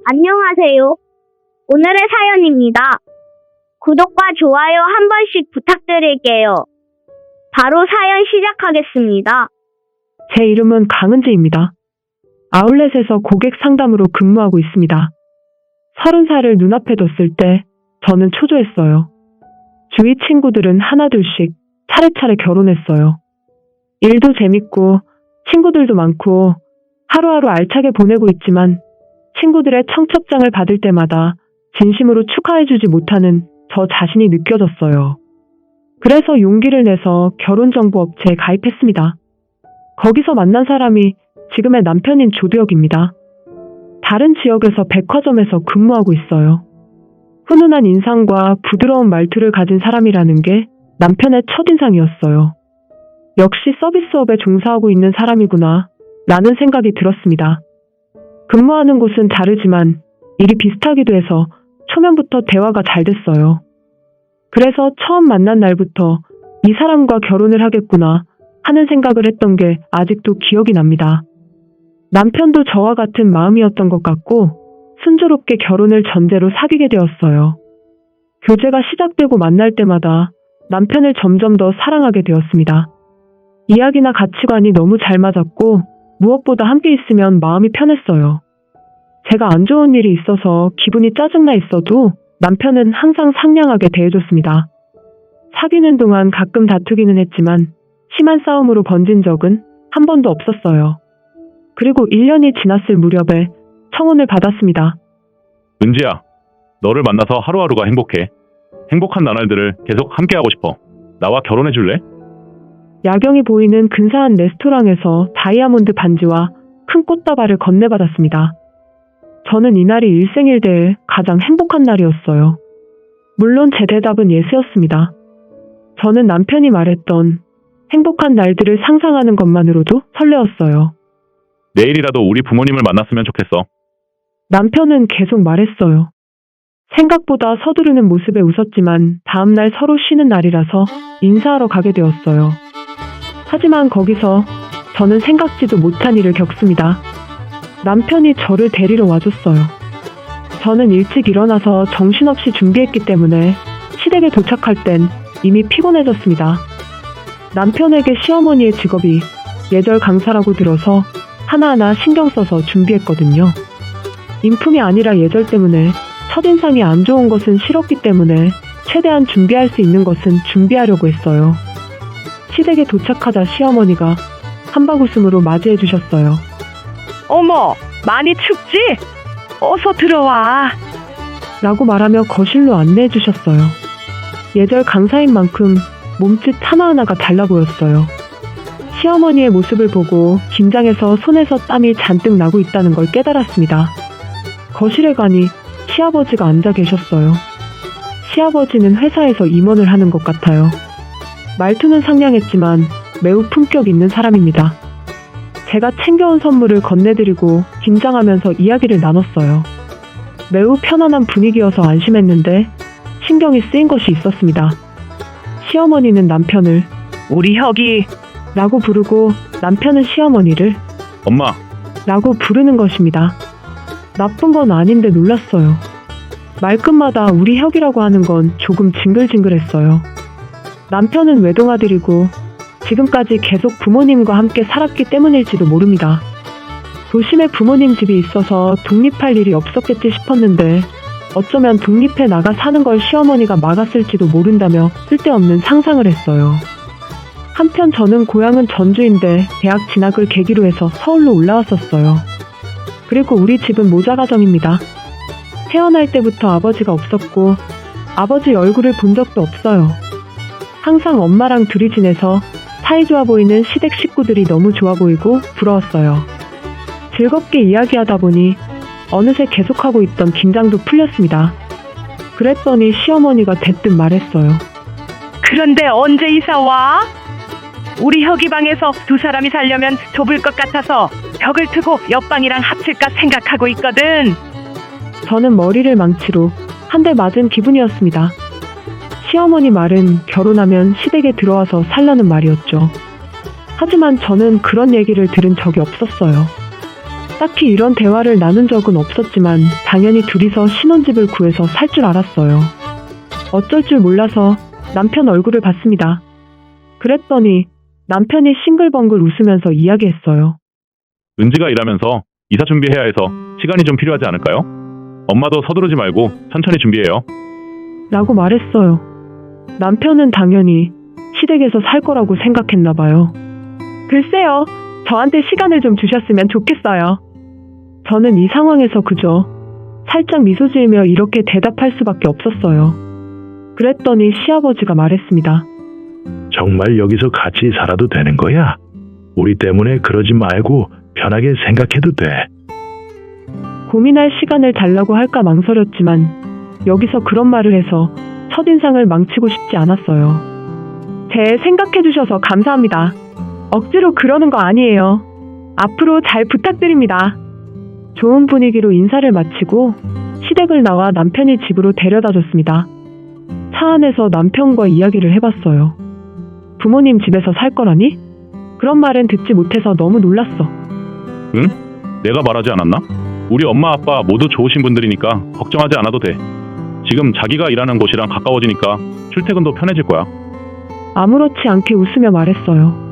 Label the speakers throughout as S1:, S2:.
S1: 안녕하세요. 오늘의 사연입니다. 구독과 좋아요 한 번씩 부탁드릴게요. 바로 사연 시작하겠습니다.
S2: 제 이름은 강은지입니다. 아울렛에서 고객 상담으로 근무하고 있습니다. 30살을 눈앞에 뒀을 때 저는 초조했어요. 주위 친구들은 하나둘씩 차례차례 결혼했어요. 일도 재밌고 친구들도 많고 하루하루 알차게 보내고 있지만 친구들의 청첩장을 받을 때마다 진심으로 축하해주지 못하는 저 자신이 느껴졌어요. 그래서 용기를 내서 결혼정보업체에 가입했습니다. 거기서 만난 사람이 지금의 남편인 조두혁입니다. 다른 지역에서 백화점에서 근무하고 있어요. 훈훈한 인상과 부드러운 말투를 가진 사람이라는 게 남편의 첫인상이었어요. 역시 서비스업에 종사하고 있는 사람이구나 라는 생각이 들었습니다. 근무하는 곳은 다르지만 일이 비슷하기도 해서 초면부터 대화가 잘 됐어요. 그래서 처음 만난 날부터 이 사람과 결혼을 하겠구나 하는 생각을 했던 게 아직도 기억이 납니다. 남편도 저와 같은 마음이었던 것 같고 순조롭게 결혼을 전제로 사귀게 되었어요. 교제가 시작되고 만날 때마다 남편을 점점 더 사랑하게 되었습니다. 이야기나 가치관이 너무 잘 맞았고 무엇보다 함께 있으면 마음이 편했어요. 제가 안 좋은 일이 있어서 기분이 짜증나 있어도 남편은 항상 상냥하게 대해줬습니다. 사귀는 동안 가끔 다투기는 했지만 심한 싸움으로 번진 적은 한 번도 없었어요. 그리고 1년이 지났을 무렵에 청혼을 받았습니다.
S3: 은지야, 너를 만나서 하루하루가 행복해. 행복한 나날들을 계속 함께하고 싶어. 나와 결혼해줄래?
S2: 야경이 보이는 근사한 레스토랑에서 다이아몬드 반지와 큰 꽃다발을 건네받았습니다. 저는 이날이 일생일대의 가장 행복한 날이었어요. 물론 제 대답은 예스였습니다. 저는 남편이 말했던 행복한 날들을 상상하는 것만으로도 설레었어요.
S3: 내일이라도 우리 부모님을 만났으면 좋겠어.
S2: 남편은 계속 말했어요. 생각보다 서두르는 모습에 웃었지만 다음날 서로 쉬는 날이라서 인사하러 가게 되었어요. 하지만 거기서 저는 생각지도 못한 일을 겪습니다. 남편이 저를 데리러 와줬어요. 저는 일찍 일어나서 정신없이 준비했기 때문에 시댁에 도착할 땐 이미 피곤해졌습니다. 남편에게 시어머니의 직업이 예절 강사라고 들어서 하나하나 신경 써서 준비했거든요. 인품이 아니라 예절 때문에 첫인상이 안 좋은 것은 싫었기 때문에 최대한 준비할 수 있는 것은 준비하려고 했어요. 시댁에 도착하자 시어머니가 한바구음으로 맞이해 주셨어요.
S4: 어머, 많이 춥지? 어서 들어와.
S2: 라고 말하며 거실로 안내해 주셨어요. 예절 강사인 만큼 몸짓 하나하나가 달라 보였어요. 시어머니의 모습을 보고 긴장해서 손에서 땀이 잔뜩 나고 있다는 걸 깨달았습니다. 거실에 가니 시아버지가 앉아 계셨어요. 시아버지는 회사에서 임원을 하는 것 같아요. 말투는 상냥했지만 매우 품격 있는 사람입니다. 제가 챙겨온 선물을 건네드리고 긴장하면서 이야기를 나눴어요. 매우 편안한 분위기여서 안심했는데 신경이 쓰인 것이 있었습니다. 시어머니는 남편을
S4: 우리 혁이
S2: 라고 부르고 남편은 시어머니를
S3: 엄마,
S2: 라고 부르는 것입니다. 나쁜 건 아닌데 놀랐어요. 말끝마다 우리 혁이라고 하는 건 조금 징글징글했어요. 남편은 외동아들이고 지금까지 계속 부모님과 함께 살았기 때문일지도 모릅니다. 도심에 부모님 집이 있어서 독립할 일이 없었겠지 싶었는데 어쩌면 독립해 나가 사는 걸 시어머니가 막았을지도 모른다며 쓸데없는 상상을 했어요. 한편 저는 고향은 전주인데 대학 진학을 계기로 해서 서울로 올라왔었어요. 그리고 우리 집은 모자가정입니다. 태어날 때부터 아버지가 없었고 아버지 얼굴을 본 적도 없어요. 항상 엄마랑 둘이 지내서 사이좋아 보이는 시댁 식구들이 너무 좋아 보이고 부러웠어요. 즐겁게 이야기하다 보니 어느새 계속하고 있던 긴장도 풀렸습니다. 그랬더니 시어머니가 대뜸 말했어요.
S4: 그런데 언제 이사 와? 우리 혁이 방에서 두 사람이 살려면 좁을 것 같아서 벽을 트고 옆방이랑 합칠까 생각하고 있거든.
S2: 저는 머리를 망치로 한 대 맞은 기분이었습니다. 시어머니 말은 결혼하면 시댁에 들어와서 살라는 말이었죠. 하지만 저는 그런 얘기를 들은 적이 없었어요. 딱히 이런 대화를 나눈 적은 없었지만 당연히 둘이서 신혼집을 구해서 살 줄 알았어요. 어쩔 줄 몰라서 남편 얼굴을 봤습니다. 그랬더니 남편이 싱글벙글 웃으면서 이야기했어요.
S3: 은지가 일하면서 이사 준비해야 해서 시간이 좀 필요하지 않을까요? 엄마도 서두르지 말고 천천히 준비해요.
S2: 라고 말했어요. 남편은 당연히 시댁에서 살 거라고 생각했나 봐요. 글쎄요, 저한테 시간을 좀 주셨으면 좋겠어요. 저는 이 상황에서 그저 살짝 미소 지으며 이렇게 대답할 수밖에 없었어요. 그랬더니 시아버지가 말했습니다.
S5: 정말 여기서 같이 살아도 되는 거야? 우리 때문에 그러지 말고 편하게 생각해도 돼.
S2: 고민할 시간을 달라고 할까 망설였지만 여기서 그런 말을 해서 첫인상을 망치고 싶지 않았어요. 제 생각해주셔서 감사합니다. 억지로 그러는 거 아니에요. 앞으로 잘 부탁드립니다. 좋은 분위기로 인사를 마치고 시댁을 나와 남편이 집으로 데려다 줬습니다. 차 안에서 남편과 이야기를 해봤어요. 부모님 집에서 살 거라니? 그런 말은 듣지 못해서 너무 놀랐어.
S3: 응? 내가 말하지 않았나? 우리 엄마 아빠 모두 좋으신 분들이니까 걱정하지 않아도 돼. 지금 자기가 일하는 곳이랑 가까워지니까 출퇴근도 편해질 거야.
S2: 아무렇지 않게 웃으며 말했어요.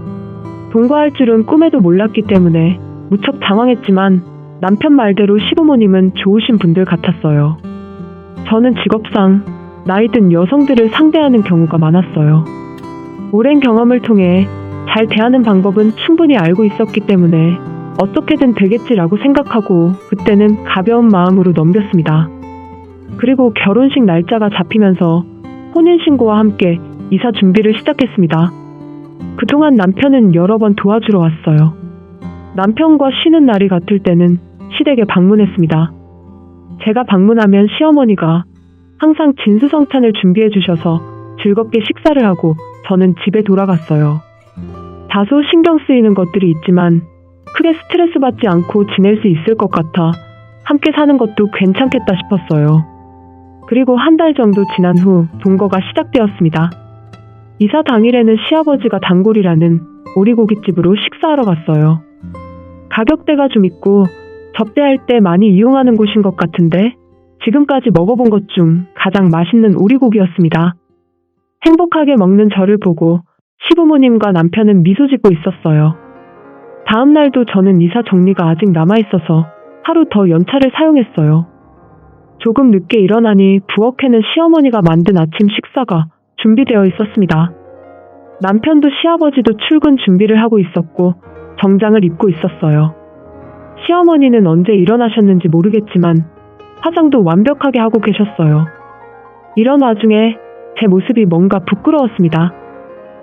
S2: 동거할 줄은 꿈에도 몰랐기 때문에 무척 당황했지만 남편 말대로 시부모님은 좋으신 분들 같았어요. 저는 직업상 나이 든 여성들을 상대하는 경우가 많았어요. 오랜 경험을 통해 잘 대하는 방법은 충분히 알고 있었기 때문에 어떻게든 되겠지라고 생각하고 그때는 가벼운 마음으로 넘겼습니다. 그리고 결혼식 날짜가 잡히면서 혼인신고와 함께 이사 준비를 시작했습니다. 그동안 남편은 여러 번 도와주러 왔어요. 남편과 쉬는 날이 같을 때는 시댁에 방문했습니다. 제가 방문하면 시어머니가 항상 진수성찬을 준비해 주셔서 즐겁게 식사를 하고 저는 집에 돌아갔어요. 다소 신경 쓰이는 것들이 있지만 크게 스트레스 받지 않고 지낼 수 있을 것 같아 함께 사는 것도 괜찮겠다 싶었어요. 그리고 한 달 정도 지난 후 동거가 시작되었습니다. 이사 당일에는 시아버지가 단골이라는 오리고기집으로 식사하러 갔어요. 가격대가 좀 있고 접대할 때 많이 이용하는 곳인 것 같은데 지금까지 먹어본 것 중 가장 맛있는 오리고기였습니다. 행복하게 먹는 저를 보고 시부모님과 남편은 미소 짓고 있었어요. 다음 날도 저는 이사 정리가 아직 남아있어서 하루 더 연차를 사용했어요. 조금 늦게 일어나니 부엌에는 시어머니가 만든 아침 식사가 준비되어 있었습니다. 남편도 시아버지도 출근 준비를 하고 있었고 정장을 입고 있었어요. 시어머니는 언제 일어나셨는지 모르겠지만 화장도 완벽하게 하고 계셨어요. 이런 와중에 제 모습이 뭔가 부끄러웠습니다.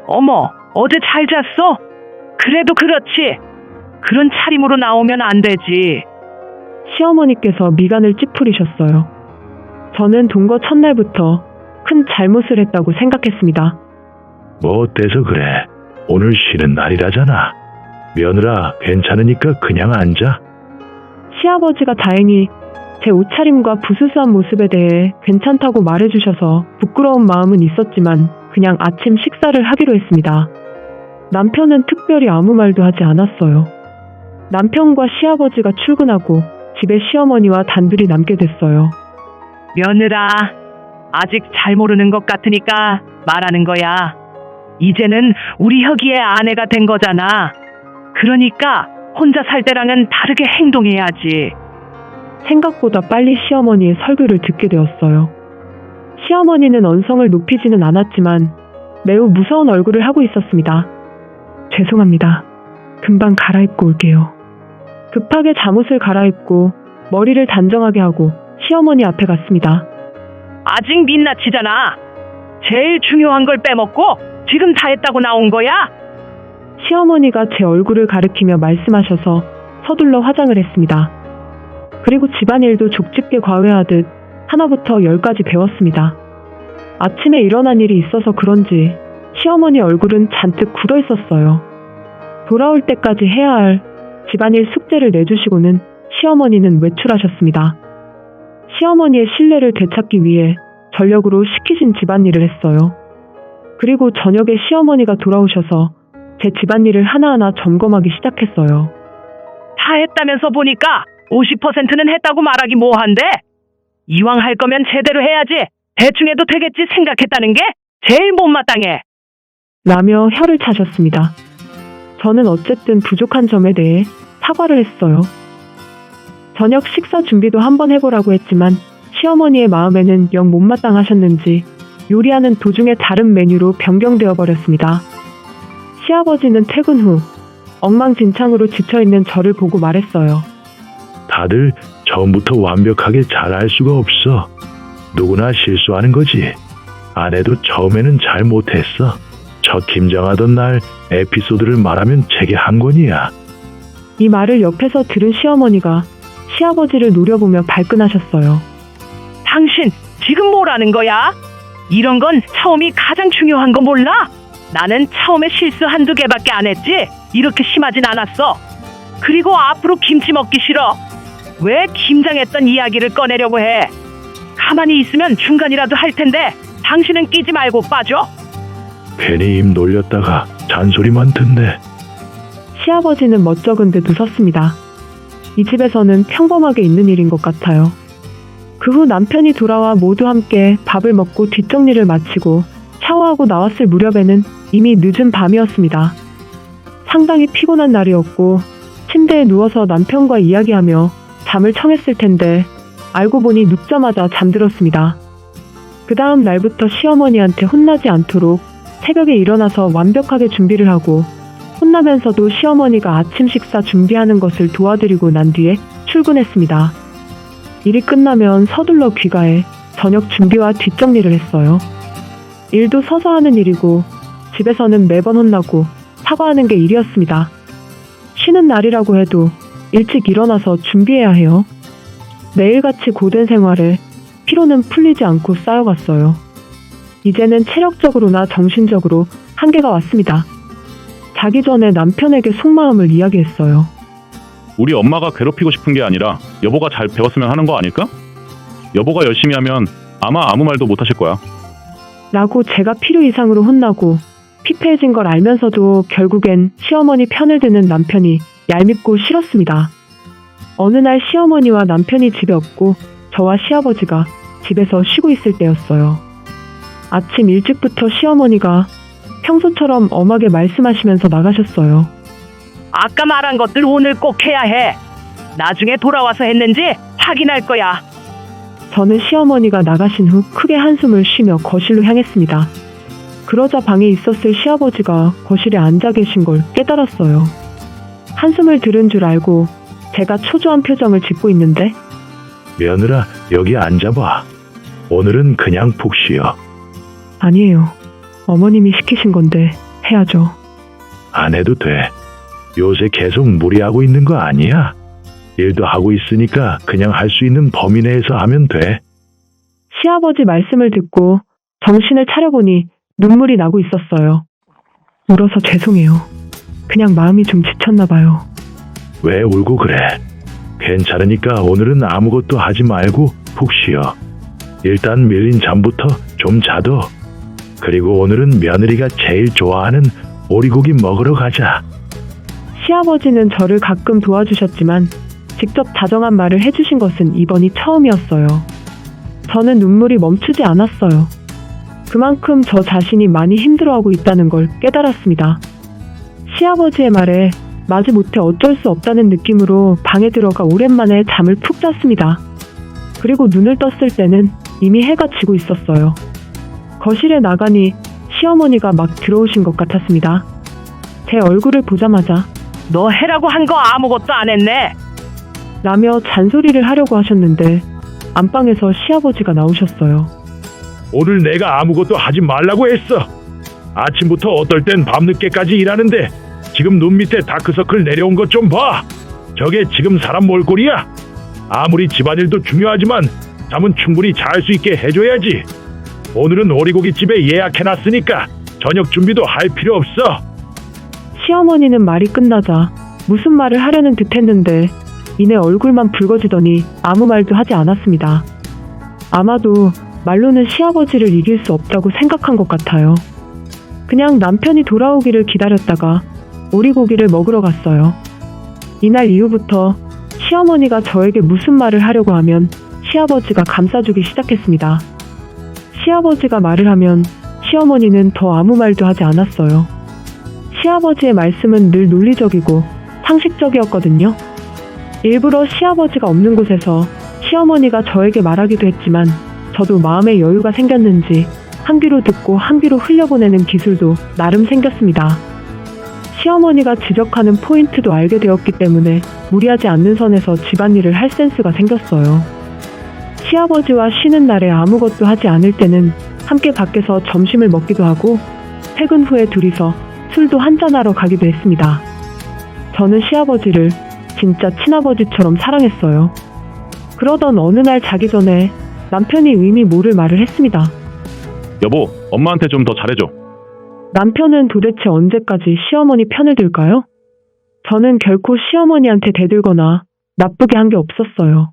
S4: 어머, 어제 잘 잤어? 그래도 그렇지. 그런 차림으로 나오면 안 되지.
S2: 시어머니께서 미간을 찌푸리셨어요. 저는 동거 첫날부터 큰 잘못을 했다고 생각했습니다.
S5: 뭐 어때서 그래? 오늘 쉬는 날이라잖아. 며느라 괜찮으니까 그냥 앉아.
S2: 시아버지가 다행히 제 옷차림과 부스스한 모습에 대해 괜찮다고 말해주셔서 부끄러운 마음은 있었지만 그냥 아침 식사를 하기로 했습니다. 남편은 특별히 아무 말도 하지 않았어요. 남편과 시아버지가 출근하고 집에 시어머니와 단둘이 남게 됐어요.
S4: 며느라, 아직 잘 모르는 것 같으니까 말하는 거야. 이제는 우리 혁이의 아내가 된 거잖아. 그러니까 혼자 살 때랑은 다르게 행동해야지.
S2: 생각보다 빨리 시어머니의 설교를 듣게 되었어요. 시어머니는 언성을 높이지는 않았지만 매우 무서운 얼굴을 하고 있었습니다. 죄송합니다. 금방 갈아입고 올게요. 급하게 잠옷을 갈아입고 머리를 단정하게 하고 시어머니 앞에 갔습니다.
S4: 아직 민낯이잖아. 제일 중요한 걸 빼먹고 지금 다 했다고 나온 거야?
S2: 시어머니가 제 얼굴을 가리키며 말씀하셔서 서둘러 화장을 했습니다. 그리고 집안일도 족집게 과외하듯 하나부터 열까지 배웠습니다. 아침에 일어난 일이 있어서 그런지 시어머니 얼굴은 잔뜩 굳어 있었어요. 돌아올 때까지 해야 할 집안일 숙제를 내주시고는 시어머니는 외출하셨습니다. 시어머니의 신뢰를 되찾기 위해 전력으로 시키신 집안일을 했어요. 그리고 저녁에 시어머니가 돌아오셔서 제 집안일을 하나하나 점검하기 시작했어요.
S4: 다 했다면서 보니까 50%는 했다고 말하기 뭐한데? 이왕 할 거면 제대로 해야지. 대충 해도 되겠지 생각했다는 게 제일 못마땅해.
S2: 라며 혀를 차셨습니다. 저는 어쨌든 부족한 점에 대해 사과를 했어요. 저녁 식사 준비도 한번 해보라고 했지만 시어머니의 마음에는 영 못마땅하셨는지 요리하는 도중에 다른 메뉴로 변경되어 버렸습니다. 시아버지는 퇴근 후 엉망진창으로 지쳐있는 저를 보고 말했어요.
S5: 다들 처음부터 완벽하게 잘할 수가 없어. 누구나 실수하는 거지. 아내도 처음에는 잘 못했어. 첫 김장하던 날 에피소드를 말하면 책의 한 권이야.
S2: 이 말을 옆에서 들은 시어머니가 시아버지를 노려보며 발끈하셨어요.
S4: 당신 지금 뭐라는 거야? 이런 건 처음이 가장 중요한 거 몰라? 나는 처음에 실수 한두 개밖에 안 했지 이렇게 심하진 않았어. 그리고 앞으로 김치 먹기 싫어. 왜 김장했던 이야기를 꺼내려고 해? 가만히 있으면 중간이라도 할 텐데 당신은 끼지 말고 빠져.
S5: 괜히 입 놀렸다가 잔소리만 듣네.
S2: 시아버지는 멋쩍은 듯 웃었습니다. 이 집에서는 평범하게 있는 일인 것 같아요. 그 후 남편이 돌아와 모두 함께 밥을 먹고 뒷정리를 마치고 샤워하고 나왔을 무렵에는 이미 늦은 밤이었습니다. 상당히 피곤한 날이었고 침대에 누워서 남편과 이야기하며 잠을 청했을 텐데 알고 보니 눕자마자 잠들었습니다. 그 다음 날부터 시어머니한테 혼나지 않도록 새벽에 일어나서 완벽하게 준비를 하고 혼나면서도 시어머니가 아침 식사 준비하는 것을 도와드리고 난 뒤에 출근했습니다. 일이 끝나면 서둘러 귀가해 저녁 준비와 뒷정리를 했어요. 일도 서서 하는 일이고 집에서는 매번 혼나고 사과하는 게 일이었습니다. 쉬는 날이라고 해도 일찍 일어나서 준비해야 해요. 매일같이 고된 생활에 피로는 풀리지 않고 쌓여갔어요. 이제는 체력적으로나 정신적으로 한계가 왔습니다. 자기 전에 남편에게 속마음을 이야기했어요.
S3: 우리 엄마가 괴롭히고 싶은 게 아니라 여보가 잘 배웠으면 하는 거 아닐까? 여보가 열심히 하면 아마 아무 말도 못 하실 거야.
S2: 라고 제가 필요 이상으로 혼나고 피폐해진 걸 알면서도 결국엔 시어머니 편을 드는 남편이 얄밉고 싫었습니다. 어느 날 시어머니와 남편이 집에 없고 저와 시아버지가 집에서 쉬고 있을 때였어요. 아침 일찍부터 시어머니가 평소처럼 엄하게 말씀하시면서 나가셨어요.
S4: 아까 말한 것들 오늘 꼭 해야 해. 나중에 돌아와서 했는지 확인할 거야.
S2: 저는 시어머니가 나가신 후 크게 한숨을 쉬며 거실로 향했습니다. 그러자 방에 있었을 시아버지가 거실에 앉아 계신 걸 깨달았어요. 한숨을 들은 줄 알고 제가 초조한 표정을 짓고 있는데
S5: 며느라, 여기 앉아봐. 오늘은 그냥 푹 쉬어.
S2: 아니에요. 어머님이 시키신 건데 해야죠.
S5: 안 해도 돼. 요새 계속 무리하고 있는 거 아니야? 일도 하고 있으니까 그냥 할 수 있는 범위 내에서 하면 돼.
S2: 시아버지 말씀을 듣고 정신을 차려보니 눈물이 나고 있었어요. 울어서 죄송해요. 그냥 마음이 좀 지쳤나 봐요.
S5: 왜 울고 그래? 괜찮으니까 오늘은 아무것도 하지 말고 푹 쉬어. 일단 밀린 잠부터 좀 자둬. 그리고 오늘은 며느리가 제일 좋아하는 오리고기 먹으러 가자.
S2: 시아버지는 저를 가끔 도와주셨지만 직접 다정한 말을 해주신 것은 이번이 처음이었어요. 저는 눈물이 멈추지 않았어요. 그만큼 저 자신이 많이 힘들어하고 있다는 걸 깨달았습니다. 시아버지의 말에 마지못해 어쩔 수 없다는 느낌으로 방에 들어가 오랜만에 잠을 푹 잤습니다. 그리고 눈을 떴을 때는 이미 해가 지고 있었어요. 거실에 나가니 시어머니가 막 들어오신 것 같았습니다. 제 얼굴을 보자마자
S4: 너 해라고 한 거 아무것도 안 했네.
S2: 라며 잔소리를 하려고 하셨는데 안방에서 시아버지가 나오셨어요.
S5: 오늘 내가 아무것도 하지 말라고 했어. 아침부터 어떨 땐 밤늦게까지 일하는데 지금 눈 밑에 다크서클 내려온 것 좀 봐. 저게 지금 사람 몰골이야. 아무리 집안일도 중요하지만 잠은 충분히 잘 수 있게 해줘야지. 오늘은 오리고기집에 예약해놨으니까 저녁 준비도 할 필요 없어.
S2: 시어머니는 말이 끝나자 무슨 말을 하려는 듯 했는데 이내 얼굴만 붉어지더니 아무 말도 하지 않았습니다. 아마도 말로는 시아버지를 이길 수 없다고 생각한 것 같아요. 그냥 남편이 돌아오기를 기다렸다가 오리고기를 먹으러 갔어요. 이날 이후부터 시어머니가 저에게 무슨 말을 하려고 하면 시아버지가 감싸주기 시작했습니다. 시아버지가 말을 하면 시어머니는 더 아무 말도 하지 않았어요. 시아버지의 말씀은 늘 논리적이고 상식적이었거든요. 일부러 시아버지가 없는 곳에서 시어머니가 저에게 말하기도 했지만 저도 마음의 여유가 생겼는지 한 귀로 듣고 한 귀로 흘려보내는 기술도 나름 생겼습니다. 시어머니가 지적하는 포인트도 알게 되었기 때문에 무리하지 않는 선에서 집안일을 할 센스가 생겼어요. 시아버지와 쉬는 날에 아무것도 하지 않을 때는 함께 밖에서 점심을 먹기도 하고 퇴근 후에 둘이서 술도 한잔하러 가기도 했습니다. 저는 시아버지를 진짜 친아버지처럼 사랑했어요. 그러던 어느 날 자기 전에 남편이 의미 모를 말을 했습니다.
S3: 여보, 엄마한테 좀 더 잘해줘.
S2: 남편은 도대체 언제까지 시어머니 편을 들까요? 저는 결코 시어머니한테 대들거나 나쁘게 한 게 없었어요.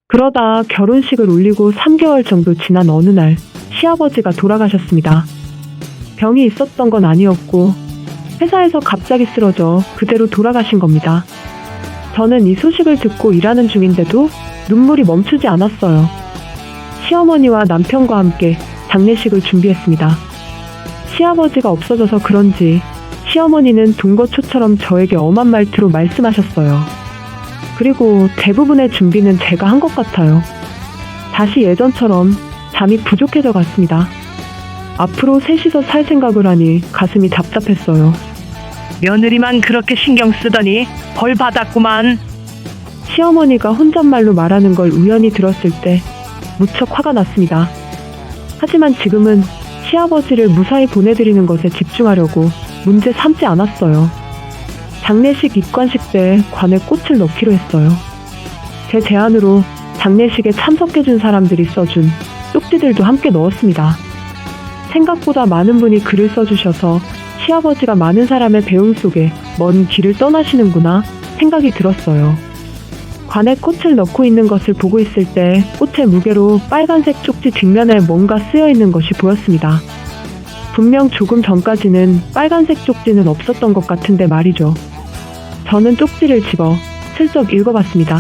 S2: 그러다 결혼식을 올리고 3개월 정도 지난 어느 날 시아버지가 돌아가셨습니다. 병이 있었던 건 아니었고 회사에서 갑자기 쓰러져 그대로 돌아가신 겁니다. 저는 이 소식을 듣고 일하는 중인데도 눈물이 멈추지 않았어요. 시어머니와 남편과 함께 장례식을 준비했습니다. 시아버지가 없어져서 그런지 시어머니는 동거초처럼 저에게 엄한 말투로 말씀하셨어요. 그리고 대부분의 준비는 제가 한 것 같아요. 다시 예전처럼 잠이 부족해져 갔습니다. 앞으로 셋이서 살 생각을 하니 가슴이 답답했어요.
S4: 며느리만 그렇게 신경 쓰더니 벌 받았구만.
S2: 시어머니가 혼잣말로 말하는 걸 우연히 들었을 때 무척 화가 났습니다. 하지만 지금은 시아버지를 무사히 보내드리는 것에 집중하려고 문제 삼지 않았어요. 장례식 입관식 때 관에 꽃을 넣기로 했어요. 제 제안으로 장례식에 참석해준 사람들이 써준 쪽지들도 함께 넣었습니다. 생각보다 많은 분이 글을 써주셔서 시아버지가 많은 사람의 배움 속에 먼 길을 떠나시는구나 생각이 들었어요. 관에 꽃을 넣고 있는 것을 보고 있을 때 꽃의 무게로 빨간색 쪽지 뒷면에 뭔가 쓰여 있는 것이 보였습니다. 분명 조금 전까지는 빨간색 쪽지는 없었던 것 같은데 말이죠. 저는 쪽지를 집어 슬쩍 읽어봤습니다.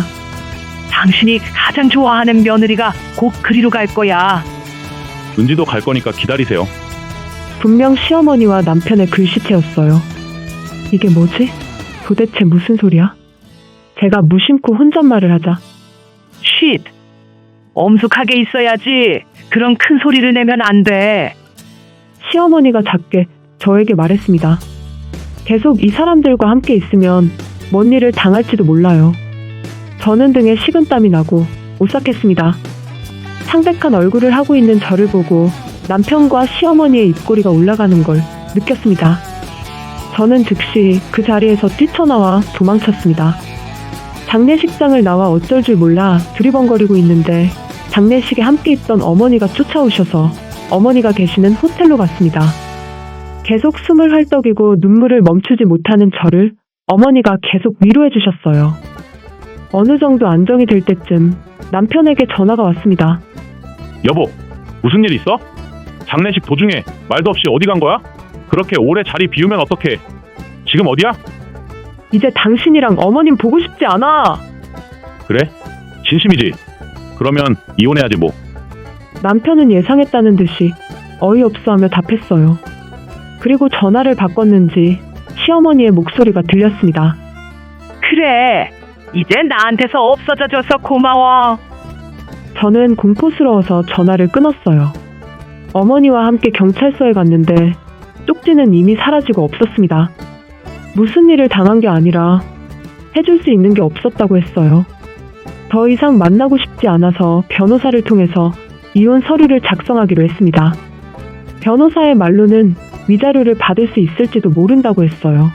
S4: 당신이 가장 좋아하는 며느리가 곧 그리로 갈 거야.
S3: 은지도 갈 거니까 기다리세요.
S2: 분명 시어머니와 남편의 글씨체였어요. 이게 뭐지? 도대체 무슨 소리야? 제가 무심코 혼잣말을 하자
S4: 쉿. 엄숙하게 있어야지. 그런 큰 소리를 내면 안 돼.
S2: 시어머니가 작게 저에게 말했습니다. 계속 이 사람들과 함께 있으면 뭔 일을 당할지도 몰라요. 저는 등에 식은땀이 나고 오싹했습니다. 창백한 얼굴을 하고 있는 저를 보고 남편과 시어머니의 입꼬리가 올라가는 걸 느꼈습니다. 저는 즉시 그 자리에서 뛰쳐나와 도망쳤습니다. 장례식장을 나와 어쩔 줄 몰라 두리번거리고 있는데 장례식에 함께 있던 어머니가 쫓아오셔서 어머니가 계시는 호텔로 갔습니다. 계속 숨을 헐떡이고 눈물을 멈추지 못하는 저를 어머니가 계속 위로해 주셨어요. 어느 정도 안정이 될 때쯤 남편에게 전화가 왔습니다.
S3: 여보, 무슨 일 있어? 장례식 도중에 말도 없이 어디 간 거야? 그렇게 오래 자리 비우면 어떡해? 지금 어디야?
S2: 이제 당신이랑 어머님 보고 싶지 않아.
S3: 그래? 진심이지? 그러면 이혼해야지 뭐.
S2: 남편은 예상했다는 듯이 어이없어하며 답했어요. 그리고 전화를 바꿨는지 시어머니의 목소리가 들렸습니다.
S4: 그래. 이제 나한테서 없어져줘서 고마워.
S2: 저는 공포스러워서 전화를 끊었어요. 어머니와 함께 경찰서에 갔는데 쪽지는 이미 사라지고 없었습니다. 무슨 일을 당한 게 아니라 해줄 수 있는 게 없었다고 했어요. 더 이상 만나고 싶지 않아서 변호사를 통해서 이혼 서류를 작성하기로 했습니다. 변호사의 말로는 위자료를 받을 수 있을지도 모른다고 했어요.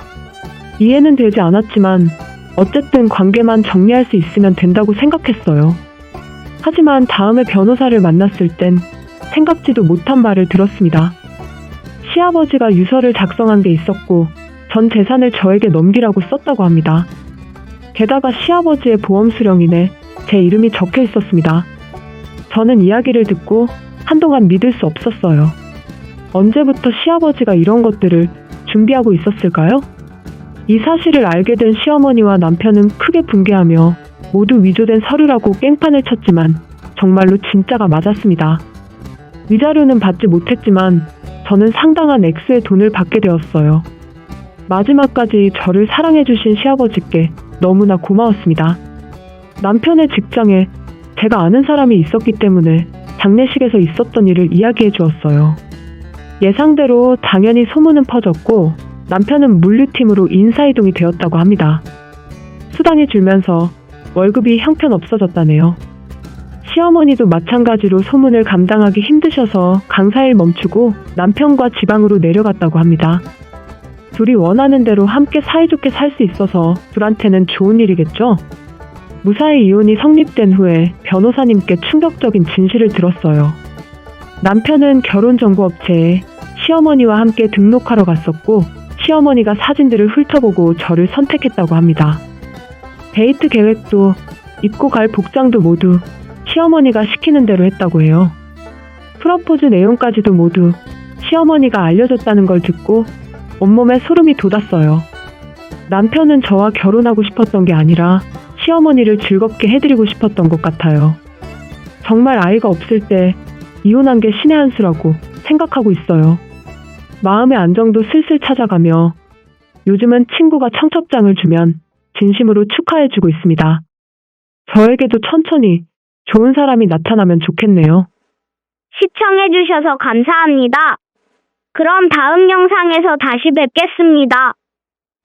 S2: 이해는 되지 않았지만 어쨌든 관계만 정리할 수 있으면 된다고 생각했어요. 하지만 다음에 변호사를 만났을 땐 생각지도 못한 말을 들었습니다. 시아버지가 유서를 작성한 게 있었고 전 재산을 저에게 넘기라고 썼다고 합니다. 게다가 시아버지의 보험 수령인에 제 이름이 적혀 있었습니다. 저는 이야기를 듣고 한동안 믿을 수 없었어요. 언제부터 시아버지가 이런 것들을 준비하고 있었을까요? 이 사실을 알게 된 시어머니와 남편은 크게 분개하며 모두 위조된 서류라고 깽판을 쳤지만 정말로 진짜가 맞았습니다. 위자료는 받지 못했지만 저는 상당한 액수의 돈을 받게 되었어요. 마지막까지 저를 사랑해주신 시아버지께 너무나 고마웠습니다. 남편의 직장에 제가 아는 사람이 있었기 때문에 장례식에서 있었던 일을 이야기해 주었어요. 예상대로 당연히 소문은 퍼졌고 남편은 물류팀으로 인사이동이 되었다고 합니다. 수당이 줄면서 월급이 형편없어졌다네요. 시어머니도 마찬가지로 소문을 감당하기 힘드셔서 강사일 멈추고 남편과 지방으로 내려갔다고 합니다. 둘이 원하는 대로 함께 사이좋게 살 수 있어서 둘한테는 좋은 일이겠죠? 무사히 이혼이 성립된 후에 변호사님께 충격적인 진실을 들었어요. 남편은 결혼정보업체에 시어머니와 함께 등록하러 갔었고 시어머니가 사진들을 훑어보고 저를 선택했다고 합니다. 데이트 계획도 입고 갈 복장도 모두 시어머니가 시키는 대로 했다고 해요. 프러포즈 내용까지도 모두 시어머니가 알려줬다는 걸 듣고 온몸에 소름이 돋았어요. 남편은 저와 결혼하고 싶었던 게 아니라 시어머니를 즐겁게 해드리고 싶었던 것 같아요. 정말 아이가 없을 때 이혼한 게 신의 한 수라고 생각하고 있어요. 마음의 안정도 슬슬 찾아가며 요즘은 친구가 청첩장을 주면 진심으로 축하해주고 있습니다. 저에게도 천천히 좋은 사람이 나타나면 좋겠네요.
S1: 시청해주셔서 감사합니다. 그럼 다음 영상에서 다시 뵙겠습니다.